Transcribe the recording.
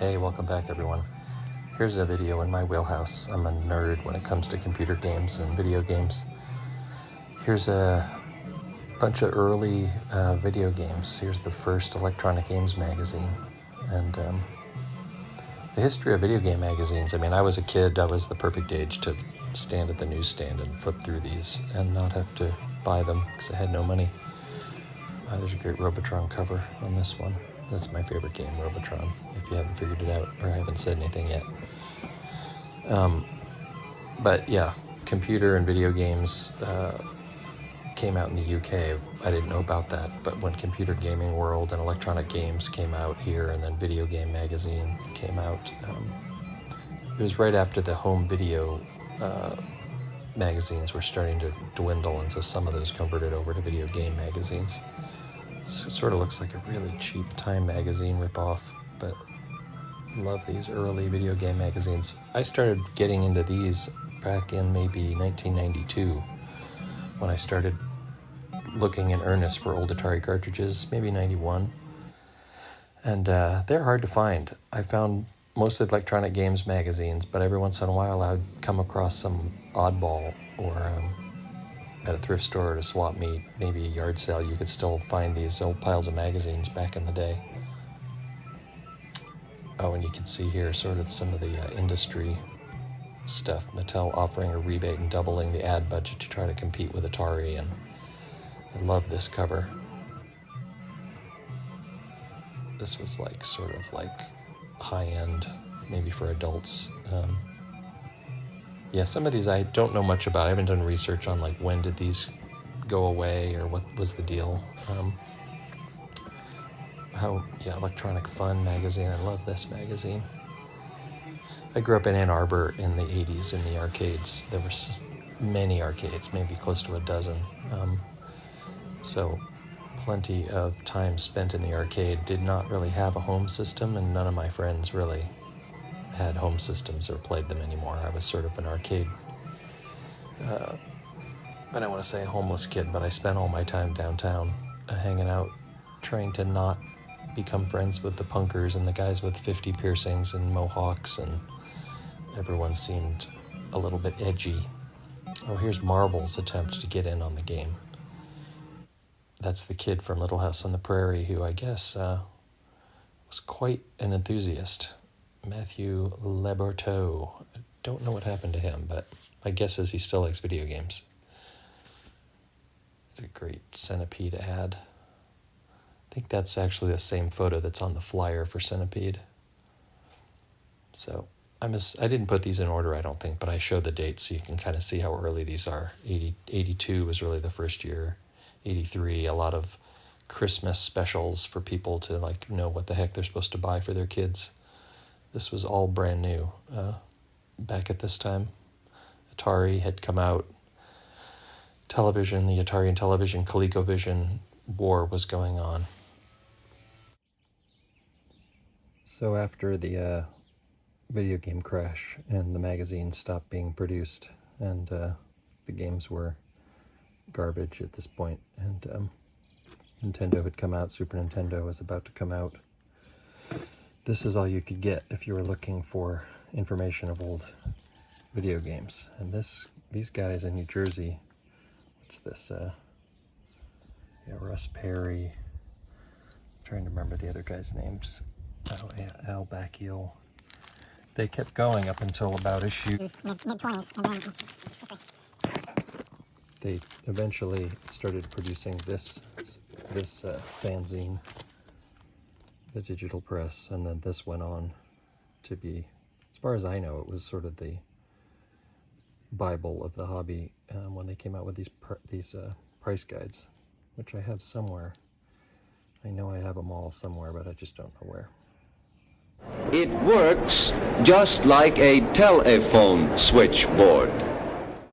Hey, welcome back everyone. Here's a video in my wheelhouse. I'm a nerd when it comes to computer games and video games. Here's a bunch of early video games. Here's the first Electronic Games magazine. And the history of video game magazines, I mean, I was a kid. I was the perfect age to stand at the newsstand and flip through these and not have to buy them because I had no money. There's a great Robotron cover on this one. That's my favorite game, Robotron, if you haven't figured it out or haven't said anything yet. But yeah, computer and video games came out in the UK. I didn't know about that, but when Computer Gaming World and Electronic Games came out here, and then Video Game Magazine came out, it was right after the home video magazines were starting to dwindle, and so some of those converted over to video game magazines. It sort of looks like a really cheap Time magazine ripoff, but love these early video game magazines. I started getting into these back in maybe 1992 when I started looking in earnest for old Atari cartridges, maybe 91. And they're hard to find. I found most Electronic Games magazines, but every once in a while I'd come across some oddball or at a thrift store or at a swap meet, maybe a yard sale, you could still find these old piles of magazines back in the day. Oh, and you can see here sort of some of the industry stuff. Mattel offering a rebate and doubling the ad budget to try to compete with Atari, and I love this cover. This was like sort of like high-end, maybe for adults. Yeah, some of these I don't know much about. I haven't done research on like when did these go away or what was the deal. Electronic Fun magazine. I love this magazine. I grew up in Ann Arbor in the 80s in the arcades. There were many arcades, maybe close to a dozen. So plenty of time spent in the arcade. Did not really have a home system, and none of my friends really had home systems or played them anymore. I was sort of an arcade, I don't want to say a homeless kid, but I spent all my time downtown hanging out, trying to not become friends with the punkers and the guys with 50 piercings and mohawks, and everyone seemed a little bit edgy. Oh, here's Marble's attempt to get in on the game. That's the kid from Little House on the Prairie who I guess was quite an enthusiast. Matthew Leberteau. I don't know what happened to him, but my guess is he still likes video games. It's a great Centipede ad. I think that's actually the same photo that's on the flyer for Centipede. So I didn't put these in order, I don't think, but I show the dates so you can kind of see how early these are. 82 was really the first year. 83, a lot of Christmas specials for people to like know what the heck they're supposed to buy for their kids. This was all brand new back at this time. Atari had come out. Television, the Atari and Television, ColecoVision war was going on. So after the video game crash and the magazine stopped being produced and the games were garbage at this point, and Nintendo had come out, Super Nintendo was about to come out. This is all you could get if you were looking for information of old video games. And these guys in New Jersey, what's this? Russ Perry. I'm trying to remember the other guys' names. Oh yeah, Al Bacchial. They kept going up until about issue mid-20s. They eventually started producing this fanzine, the digital press, and then this went on to be, as far as I know, it was sort of the Bible of the hobby when they came out with these price guides, which I have somewhere. I know I have them all somewhere, but I just don't know where. It works just like a telephone switchboard.